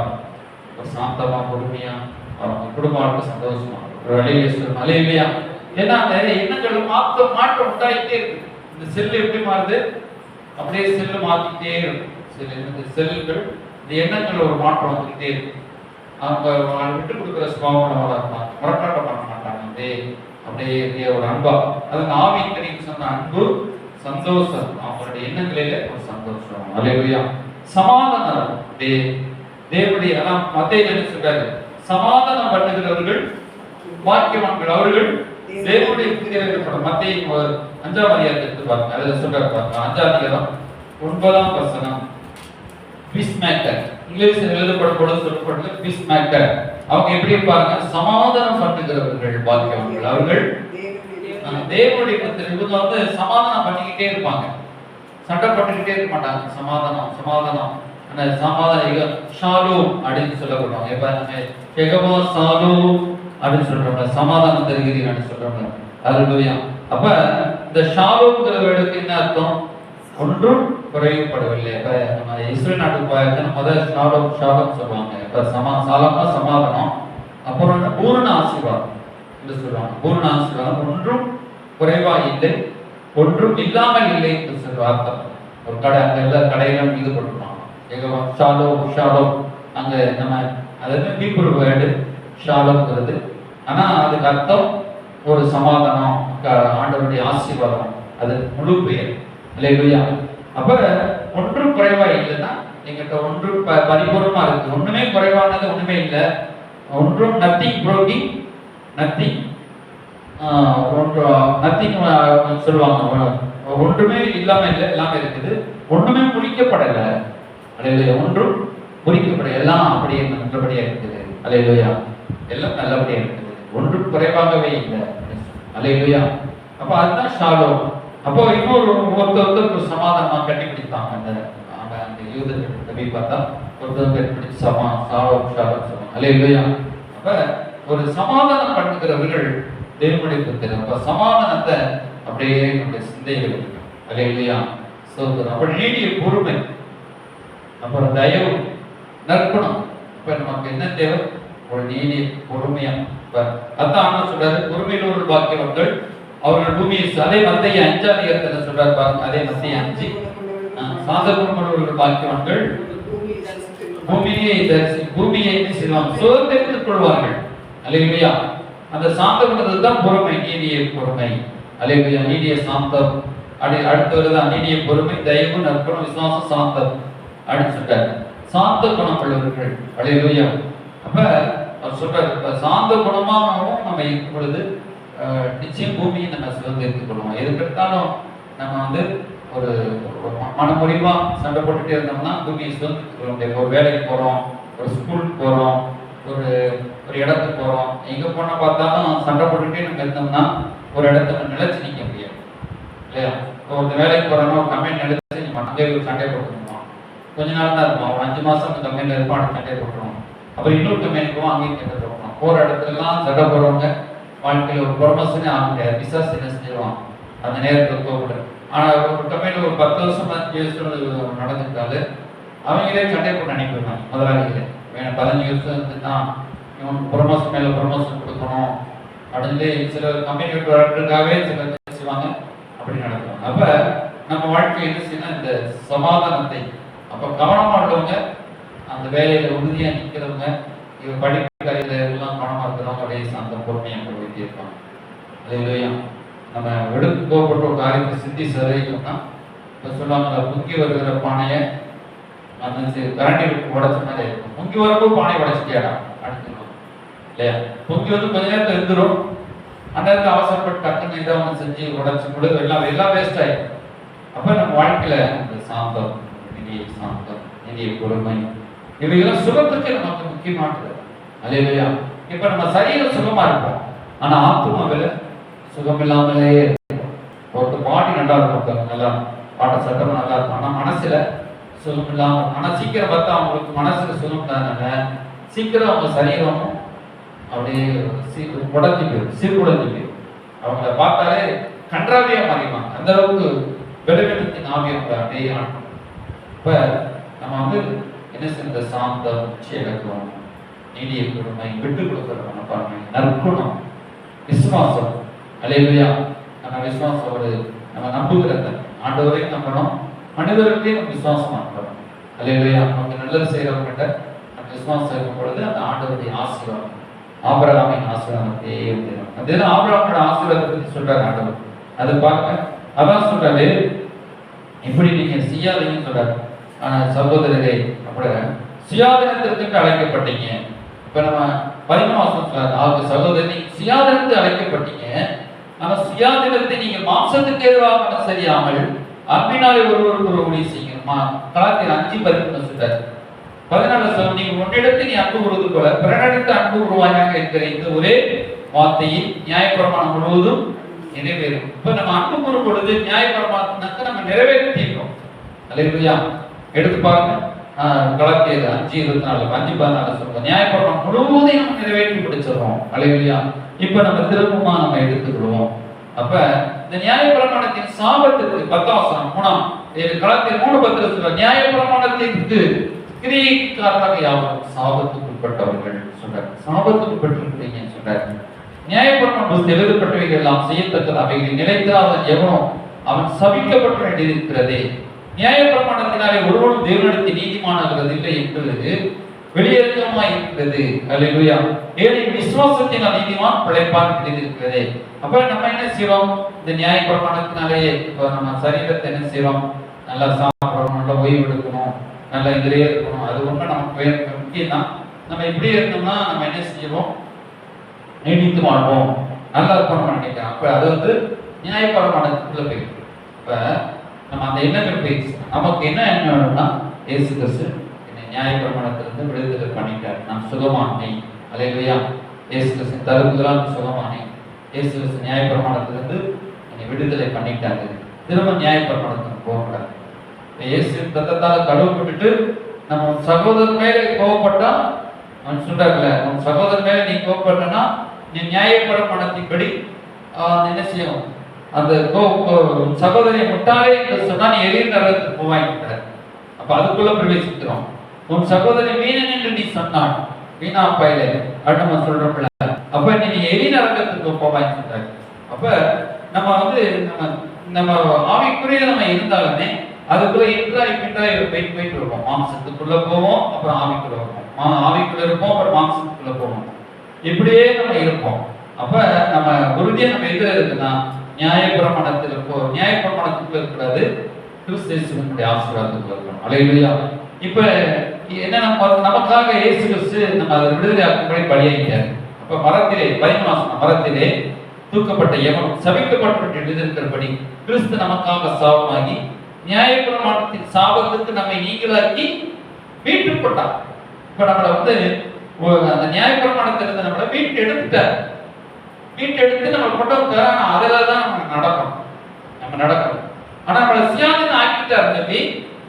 ஒரு சாந்தமா பொறுமையா அவங்க குடும்ப வாழ்க்கை சந்தோஷமா ஒரு அலையிலையா. ஏன்னா அந்த எண்ணங்கள் மாற்றம் உண்டாயிட்டே இருக்கு. இந்த செல்லு எப்படி மாறுது, அப்படியே செல்லு மாத்திக்கிட்டே இருக்கும். செல்லுகள் இந்த எண்ணங்கள் ஒரு மாற்றம் வந்துகிட்டே இருக்கு. அவங்க விட்டு கொடுக்குற சுபாவங்களோட இருப்பாங்க, முரட்டாட்டம் பண்ண மாட்டாங்க. அப்படியே ஒரு அன்பா, அது ஆவிக்கு சொன்ன அன்பு, சந்தோஷம், அவங்களுடைய எண்ணங்களிலே ஒரு சந்தோஷம். அல்லேலூயா. சமாதானம் தேவனுடைய மத்தேயுல என்ன சொல்றாரு, சமாதானம் பண்ணுகிறவர்கள் பாக்கியவான்கள், அவர்கள் தேவனுடைய பிள்ளைகள். மத்தேயு 5ஆம் அதிகாரத்தை பாருங்க, அதுல சொல்றாரு பாருங்க, 5ஆம் அதிகாரம் 9ஆம் வசனம். பீஸ் மேக்கர், இங்கிலீஷ்ல எழுதப்படும் சொல்லப்படுது பீஸ் மேக்கர். அவங்க எப்படி இருப்பாங்க, சமாதானம் பண்ணுகிறவர்கள் பாக்கியவான்கள், அவர்கள் தேவனுடைய புத்திரர். இவங்க சமாதானம் பண்ணிக்கிட்டே இருப்பாங்க, சண்டை போட்டுக்கிட்டே இருக்க மாட்டாங்க. சமாதானம் சமாதானம் அந்த சமாதானம் ஷாலோம் அப்படின்னு சொல்லப்படுவாங்க. இப்ப நம்ம எகவா ஷாலோம் அப்படின்னு சொல்றோம்ல, சமாதானம் தருகிறீங்கன்னு சொல்றோம்ல. அல்லேலூயா. அப்ப இந்த ஷாலோம்ங்கிற வேர்டுக்கு என்ன அர்த்தம், ஒன்றும் குறைவுபடவில்லை. இப்ப நம்ம இஸ்ரேல் நாட்டுக்கு போயிருந்தா முதல் ஷாலோம் சொல்லுவாங்க. இப்ப சாலமா சமாதானம், அப்புறம் பூரண ஆசீர்வாதம் என்று சொல்லுவாங்க. பூரண ஆசீர்வாதம், ஒன்றும் குறைவா இல்லை, ஒன்றும் இல்லாமல் இல்லை என்று சொல்ற அர்த்தம். ஒரு கடை, அங்க எல்லா கடைகளும் இது போட்டுருவாங்க ஷாலோம். அங்க நம்ம அதாவது ஹீப்ரு வேர்டு ஷாலோம்ங்கிறது. ஆனா அதுக்கு அர்த்தம் ஒரு சமாதானம், ஆண்டவருடைய ஆசீர்வாதம், அது முழு பெயர். அல்லேலூயா. அப்ப ஒன்றும் குறைவா இல்லைன்னா எங்கிட்ட ஒன்றும் பரிபூர்ணமா இருக்கு. ஒண்ணுமே குறைவானது ஒண்ணுமே இல்லை, ஒன்றும் நத்திங் புரோக்கிங், நத்திங் நத்திங் சொல்லுவாங்க. ஒன்றுமே இல்லாம இல்லை, எல்லாமே இருக்குது. ஒண்ணுமே முடிக்கப்படலை. அல்லேலூயா. ஒன்றும் முடிக்கப்படலை, எல்லாம் அப்படியே நல்லபடியா இருக்குது. அல்லேலூயா. எல்லாம் நல்லபடியா இருக்குது, ஒன்றும் குறைவாகவே இல்லை. அல்லேலூயா. அப்ப அதுதான் ஷாலோம். அப்போ இன்னொரு ஒருத்தர் சமாதானமா கட்டிப்பிடிப்பாங்க. அந்த யூதர்கள் பார்த்தா ஒருத்தர் கட்டிப்பிடிச்சு ஷாலோம் சொல்லுவாங்க. அல்லேலூயா. அப்ப ஒரு சமாதானம் பண்ணுகிறவர்கள் தேவனுடைய புத்திரர். அப்ப சமாதானத்தை அப்படியே நம்முடைய சிந்தைகள். அல்லேலூயா. சோதரம். அப்ப நீடிய பொறுமை, அப்புறம் தயவு, நற்குணம். இப்ப நமக்கு என்ன தேவை, ஒரு நீடிய பொறுமையா. அதான் ஆனா சொல்றாரு, பொறுமையில் ஒரு பாக்கியவர்கள் அவர்கள் பூமியை. அதே மத்திய 5ஆம் அதிகாரத்துல சொல்றாரு பாருங்க, அதே மத்திய 5 சாந்தகுணமுள்ளவர்கள் பாக்கியவான்கள் பூமியை செய்வாங்க, சுதந்திரித்துக் கொள்வார்கள். அல்லேலூயா. அந்த சாந்த குணத்துக்கு தான் பொறுமை, நீடிய பொறுமை. அல்லேலூயா. நீடிய சாந்தம். அடுத்து வருதான் நீடிய பொறுமை, தயவு, நற்குணம், விசுவாசம், சாந்தம் அப்படின்னு சொல்றாரு. சாந்த குணம் உள்ளவர்கள். அல்லேலூயா. அப்ப அவர் சொல்றாரு, சாந்த குணமாகவும் நம்ம இருக்கும் பொழுது நிச்சயம் பூமியை நம்ம சுதந்திரித்துக் கொள்வோம். எதுக்கெடுத்தாலும் நம்ம ஒரு மனமுடிவா சண்டை போட்டுட்டே இருந்தோம்னா பூமியை சுதந்திரித்துக் கொள்ள முடியாது. ஒரு வேலைக்கு போறோம், ஒரு ஸ்கூலுக்கு போறோம், ஒரு இடத்துக்கு போறோம், எங்க போனா பார்த்தாலும் சண்டை போட்டுட்டே நம்ம இருந்தோம்னா ஒரு இடத்துல நிலைச்சு நிற்க முடியாது இல்லையா? ஒரு வேலைக்கு போறோம்னா ஒரு கம்பெனி நிலைச்சு நம்ம அங்கே ஒரு சண்டை போட்டுருவோம். கொஞ்ச நாள் தான் இருப்போம், ஒரு 5 மாசம் அந்த கம்பெனியில் இருப்போம், அடுத்த சண்டை போட்டுருவோம். அப்புறம் இன்னொரு கம்பெனிக்கு போவோம், அங்கேயும் சண்டை போட்டுருவோம். போற இடத்துலலாம் சண்டை போடுறவங்க வாழ்க்கையில் ஒரு ப்ரொமோஷனே ஆக முடியாது. பிசாசு என்ன செஞ்சிருவான் அந்த நேரத்தில் போகக்கூடாது. ஆனால் ஒரு கம்பெனியில் ஒரு 10 வருஷம் 5 வருஷம் நடந்துட்டாலே அவங்களே சண்டை போட்டு அனுப்பிடுவாங்க முதலாளிகளே. 15 வருஷம் இருந்துன்னா இவன் ப்ரொமோஷன் மேலே ப்ரொமோஷன் கொடுக்கணும், அப்படின்னு சிலர் கம்யூனிகேட் வளர்க்கறதுக்காகவே சிலர் செய்வாங்க, அப்படி நடத்துவாங்க. அப்ப நம்ம வாழ்க்கை என்ன செய்யணும், இந்த சமாதானத்தை அப்ப கவனமா உள்ளவங்க, அந்த வேலையில உறுதியா நிக்கிறவங்க, இவ படிப்பு கலையில எல்லாம் கவனமா இருக்கிறவங்க அப்படியே அந்த பொறுமையை போயிட்டே இருப்பாங்க. இல்லையா, நம்ம வெடுக்கு கோபப்பட்ட ஒரு காரியத்தை சிந்தி சதவிக்கணும்னா இப்ப சொல்லுவாங்க, முங்கி வருகிற பானையை அந்த கரண்டி உடைச்ச மாதிரி இருக்கும். முங்கி வரப்போ பானை உடைச்சிட்டியாடா அடுத்துக்கணும் இல்லையா. முங்கி வந்து கொஞ்ச நேரத்தில் இருந்துரும், அந்த நேரத்தில் அவசரப்பட்டு டக்குன்னு இதை ஒன்று செஞ்சு உடைச்சு கூட எல்லாம் வேஸ்ட் ஆயிடும். அப்ப நம்ம வாழ்க்கையில அந்த சாந்தம், நிதிய பொறுமை, இவையெல்லாம் சுகத்துக்கு நமக்கு முக்கியமானது. அல்லேலூயா. இப்ப நம்ம சரீரம் சுகமா இருப்போம், ஆனா ஆத்மாவில சுகம் இல்லாமலே ஒரு பாடி நல்லா இருக்கும், நல்லா பாட சட்டம் நல்லா இருக்கும், ஆனா மனசுல சுகம் இல்லாம. ஆனா சீக்கிரம் பார்த்தா அவங்களுக்கு மனசுல சுகம் இல்லாதனால சீக்கிரம் அவங்க சரீரமும் அப்படியே உடஞ்சி போயிடும், சீர்குடஞ்சி போயிடும். அவங்கள பார்த்தாலே கன்றாவியா மாறிடுவாங்க. அந்த அளவுக்கு வெடுக்கெடுத்தின் ஆவியம் அப்படியே ஆடும். இப்ப நம்ம வந்து என்ன செய்ய, சாந்தம், சேலக்கம், நீடிய பொறுமை, விட்டு கொடுக்கிற மனப்பான்மை, நற்குணம், விசுவாசம். அல்லேலூயா. நம்ம விசுவாசம் நம்ம நம்புகிறத ஆண்டவரையும் நம்பணும், மனிதர்களையும் நம்ம விசுவாசம் இருக்கணும். அல்லேலூயா. நமக்கு நல்லது செய்யறவங்கிட்ட நம்ம விசுவாசம் இருக்கும் பொழுது அந்த ஆண்டவருடைய ஆசீர்வாதம், ஆபிரகாமின் ஆசீர்வாதத்தை அது ஆபிரகாமோட ஆசீர்வாதத்தை பற்றி சொல்றாரு ஆண்டவர். அது பார்க்க அதான் சொல்றாரு, இப்படி நீங்க செய்யாதீங்கன்னு சொல்றாரு. ஆனா சகோதரரே, அப்படி சுயாதீனத்திற்கு அழைக்கப்பட்டீங்க. இப்ப நம்ம 13 சொல்றாரு, சகோதரி சுயாதீனத்தை அழைக்கப்பட்டீங்க, ஆனா சுயாதீனத்தை நீங்க மாம்சத்துக்கு எதிராக செய்யாமல் அன்பினாலே ஒருவருக்கு ஒரு ஊழியம் செய்யணுமா. கலாத்தியர் 5:13 சொல்றாரு. 14 சொல்ல, நீங்க ஒன்றிடத்தில் நீ அன்பு கூறுவது போல பிறனிடத்து அன்பு உருவாயாக இருக்கிற இந்த ஒரே வார்த்தையில் நியாயப்பிரமாணம் முழுவதும் நிறைவேறும். இப்ப நம்ம அன்பு கூறும் பொழுது நியாயப்பிரமாணத்தை நம்ம நிறைவேற்றிக்கிறோம். அல்லேலூயா. எடுத்து பாருங்க, கலாத்தியர் 5:24 5:14 சொல்றோம், நியாயப்பிரமாணம் முழுவதையும் நம்ம நிறைவேற்றி பிடிச்சிடறோம். அல்லேலூயா. இப்ப நம்ம திரும்பமா நம்ம எடுத்துக்கிடுவோம். அப்ப இந்த நியாயப்பிரமாணத்தின் சாபத்துக்கு 10 கலாத்தியர் 3:10 சொல்ற, நியாயப்பிரமாணத்திற்கு கிரியைக்காரராக யாரும் சாபத்துக்கு உட்பட்டவர்கள் சொல்றாரு. சாபத்துக்கு உட்பட்டிருக்கிறீங்க சொல்றாரு. நியாயப்பிரமாணம் எழுதப்பட்டவைகள் எல்லாம் செய்யத்தக்கது, அவைகளை நிலைத்தாத எவனோ அவன் சபிக்கப்பட வேண்டியிருக்கிறதே. நியாயப்பிரமாணத்தினாலே ஒருவனும் தேவனிடத்தில் நீதிமானாகிறது இல்லை என்பது வெளியேற்றமாய் இருக்கிறது. அல்லேலூயா. ஏழை விசுவாசத்தினால் நீதிமான் பிழைப்பான் எழுதியிருக்கிறதே. அப்ப நம்ம என்ன செய்யறோம், இந்த நியாயப்பிரமாணத்தினாலே இப்போ நம்ம சரீரத்தை என்ன செய்யறோம், நல்லா சாப்பிடணும், நல்லா ஓய்வு எடுக்கணும், நல்லா இதிலே இருக்கணும். அது ஒண்ணு நமக்கு முக்கியம் தான். நம்ம இப்படியே இருந்தோம்னா நம்ம என்ன செய்வோம், நீடித்து வாழ்வோம், நல்லா இருக்கணும்னு நினைக்கிறோம். அப்ப அது வந்து நியாயப்பிரமாணத்துக்குள்ள போயிருக்கு. இப்ப நம்ம அந்த எண்ணங்கள் போயிடுச்சு. நமக்கு என்ன எண்ணம்னா, இயேசு கிறிஸ்து என்னை நியாயப்பிரமாணத்திலிருந்து விடுதலை பண்ணிட்டார், நான் சுகமானேன். அல்லேலூயா. இயேசு கிறிஸ்து தருவதால் சுகமானேன். இயேசு கிறிஸ்து நியாயப்பிரமாணத்திலிருந்து என்னை விடுதலை பண்ணிட்டாரு. திரும்ப நியாயப்பிரமாணத்துக்கு போகக்கூடாது. இயேசு ரத்தத்தால் கழுவப்பட்டுட்டு நம்ம சகோதரன் மேலே கோவப்பட்டா, அவன் சொல்றாங்கல்ல, உன் சகோதரன் மேல நீ கோவப்பட்டனா நீ நியாயப்பிரமாணத்தின்படி என்ன செய்யும், அந்த சகோதரியை முட்டாளே என்று சொன்னா நீ எரியும் நரகத்துக்கு போவாங்க. அப்ப அதுக்குள்ள பிரவேசிக்கிறோம். உன் சகோதரி மீனன் என்று நீ சொன்னான், வீணா பயில அப்படின்னு நம்ம சொல்றோம்ல. அப்ப நீ எரி நரகத்துக்கு போவாங்க சொல்றாங்க. அப்ப நம்ம வந்து நம்ம ஆவிக்குரிய நம்ம இருந்தாலுமே அதுக்குள்ள இன்றாய் போயிட்டு இருப்போம். மாம்சத்துக்குள்ள போவோம், அப்புறம் ஆவிக்குள்ள இருப்போம், ஆவிக்குள்ள இருப்போம், அப்புறம் மாம்சத்துக்குள்ள போவோம். இப்படியே நம்ம இருப்போம். அப்ப நம்ம உறுதியா நம்ம எதுல இருக்குன்னா நியாயப்பிரமாணத்தில் இருப்போம். நியாயப்பிரமாணத்துக்குள்ள இருக்கிறது கிறிஸ்துவினுடைய ஆசீர்வாதத்துக்குள்ள இருக்கணும். அல்லேலூயா. இப்ப என்ன நமக்காக இயேசு கிறிஸ்து நம்ம அதை விடுதலை ஆக்கும்படி பலியாயிட்டார். அப்ப மரத்திலே 13 மரத்திலே தூக்கப்பட்ட எவனும் சபிக்கப்பட்டு எழுதியிருக்கிறபடி கிறிஸ்து நமக்காக சாபமாகி நியாயப்பிரமாணத்தின் சாபத்துக்கு நம்மை நீங்களாக்கி மீட்டு போட்டார். இப்ப நம்மளை வந்து அந்த நியாயப்பிரமாணத்திலிருந்து நம்மளை மீட்டு எடுத்துட்டார். மீட்டு எடுத்து நம்ம கொண்டு வந்தார். ஆனா அதுலதான் நம்ம நடக்கணும். ஆனா நம்மளை சுயாதீனம் ஆக்கிட்டார். சொல்லி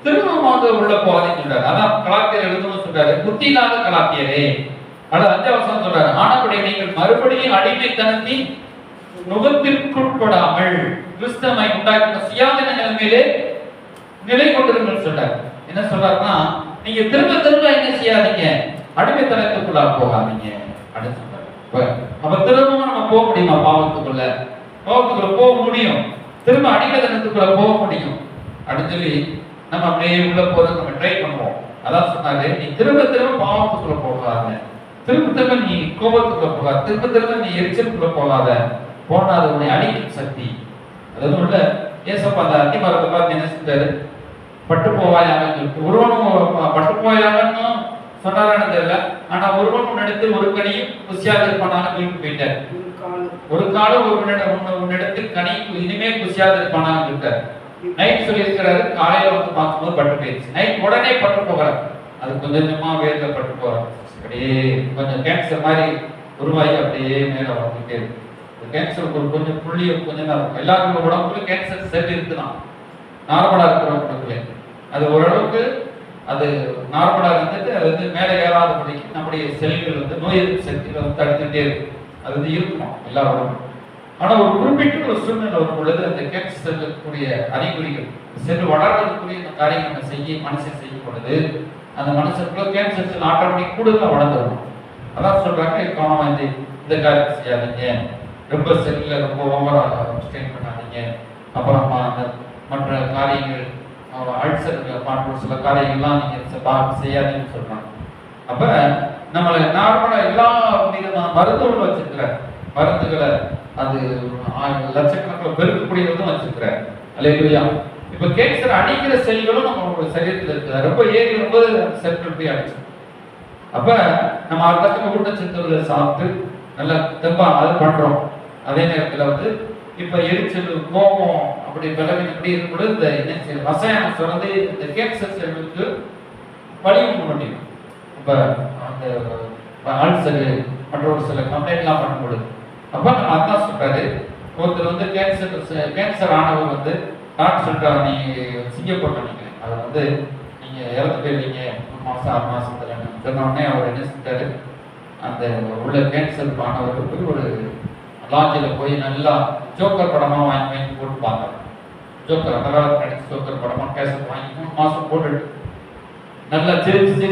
திரும்ப உள்ள போகாதீன்னு சொல்றாரு. அதான் கலாத்தியர் எழுதணும் சொல்றாரு, புத்தி இல்லாத கலாத்தியரே. அது 5 சொல்றாரு, ஆனபடி நீங்கள் மறுபடியும் அடிமைத்தனத்தின் நுகத்திற்குட்படாமல் கிறிஸ்தவை உண்டாக்கின சுயாதீன நிலைமையிலே நிலை கொண்டிருங்கள் சொல்றாரு. என்ன சொல்றாருன்னா, நீங்க திரும்ப திரும்ப என்ன செய்யாதீங்க, அடிமைத்தனத்துக்குள்ள போகாதீங்க அப்படின்னு சொல்றாரு. அப்ப திரும்பவும் நம்ம போக முடியுமா பாவத்துக்குள்ள? பாவத்துக்குள்ள போக முடியும், திரும்ப அடிக்கதனத்துக்குள்ள போக முடியும் அப்படின்னு சொல்லி நம்ம அப்படியே உள்ள போறது நம்ம ட்ரை பண்ணுவோம். அதான் சொன்னாரு, நீ திரும்ப திரும்ப பாவத்துக்குள்ள போகாத, திரும்ப திரும்ப நீ கோபத்துக்குள்ள போகாத, திரும்ப திரும்ப நீ எரிச்சலுக்குள்ள போகாத, போனா அது உன்னை அழிக்கும் சக்தி. அதாவது உள்ள ஏசப்பா அந்த அத்திமரத்தை பார்த்து என்ன செஞ்சாரு, பட்டு போவாயாங்கன்னு சொல்லிட்டு ஒருவனும் பட்டு போவாயாங்கன்னு சொன்னாரான்னு தெரியல. ஆனா ஒருவன் உன்னிடத்தில் ஒரு கனியும் குசியாக இருப்பானான்னு வீட்டு போயிட்டார். ஒரு காலம் உன்னிடத்தில் கனி இனிமே குசியாக இருப்பானான்னு இருக்காரு. நைட் சொல்லி இருக்கிறாரு, காலையில வந்து பார்க்கும்போது பட்டு போயிடுச்சு. நைட் உடனே பட்டு போகிறார், அது கொஞ்சம் கொஞ்சமா வேர்ல பட்டு போகிறார். அப்படியே கொஞ்சம் கேன்சர் மாதிரி உருவாகி அப்படியே மேல வந்துட்டே இருக்கு. கேன்சர் ஒரு கொஞ்சம் புள்ளிய கொஞ்சம் தான் இருக்கும். எல்லாருக்கும் உடம்புல கேன்சர் செல் இருக்குதான், நார்மலா இருக்கிறவங்களுக்கு அது ஓரளவுக்கு அது நார்மலா இருந்துட்டு அது வந்து மேலே ஏறாதபடிக்கு நம்முடைய செல்கள் வந்து நோய் எதிர்ப்பு சக்திகளை வந்து தடுத்துட்டே இருக்கு. அது வந்து இருக்கணும் எல்லா உடம்பும். ஆனா ஒரு குறிப்பிட்ட ஒரு சூழ்நிலை வரும் பொழுது அந்த கேன்சர் செல்லுக்குரிய அறிகுறிகள், செல் வளர்றதுக்குரிய இந்த காரியம் நம்ம மனுஷன் செய்யும் பொழுது அந்த மனுஷனுக்குள்ள கேன்சர் செல் ஆட்டோமேட்டிக் கூடுதலாக வளர்ந்துடும். அதான் சொல்றாங்க, கவனமா இந்த காரியத்தை செய்யாதீங்க, ரொம்ப செல்ல ரொம்ப ஓவராக ஸ்ட்ரெயின் பண்ணாதீங்க, அப்புறமா அந்த மற்ற காரியங்கள் அல்சர்கள் போன்ற சில காரியங்கள்லாம் நீங்க செய்யாதீங்கன்னு சொல்றாங்க. அப்ப நம்மளை நார்மலா எல்லா விதமான மருந்துகளும் வச்சிருக்கிற மருந்துகளை அது லட்சக்கணக்கில் பெருக்கக்கூடியதும் வச்சிருக்கிற அல்லேலூயா. இப்ப கேன்சர் அடிக்கிற செல்களும் நம்ம சரீரத்தில் இருக்குது, ரொம்ப ஏறி வரும்போது செல்கள் போய் அடிச்சு. அப்ப நம்ம அடுத்த ஊட்டச்சத்துக்களை சாப்பிட்டு நல்லா தெம்பா அது பண்றோம். அதே நேரத்துல வந்து இப்ப எரிச்சல் கோபம் அப்படி பலவீனம் இப்படி இருக்கும்போது இந்த என்ன ரசாயனம் சுரந்து இந்த கேன்சர் செல்களுக்கு வழி உண்டு பண்ணிடும். இப்ப அந்த அல்சரு மற்ற ஒரு சில கம்ப்ளைண்ட்லாம் பண்ணும்போது அப்ப நம்ம அதான் சொல்றாரு, ஒருத்தர் வந்து கேன்சர் ஆனவர் வந்து டாக்டர் சொல்றாரு, நீ சிங்கப்பூர் நினைக்கிறேன், அதை வந்து நீங்க இறந்து போயிருவீங்க 3 மாசம் 6 மாசத்துல சொன்ன உடனே அவர் என்ன செஞ்சாரு, அந்த உள்ள கேன்சர் ஆனவருக்கு போய் ஒரு லாட்ஜில் போய் நல்லா ஜோக்கர் படமா வாங்கி போட்டு பார்த்தாரு. ஜோக்கர் அந்த காலத்தில் நடிச்சு ஜோக்கர் படமா கேசட் வாங்கி 3 மாசம் போட்டுட்டு நல்லா சிரிச்சு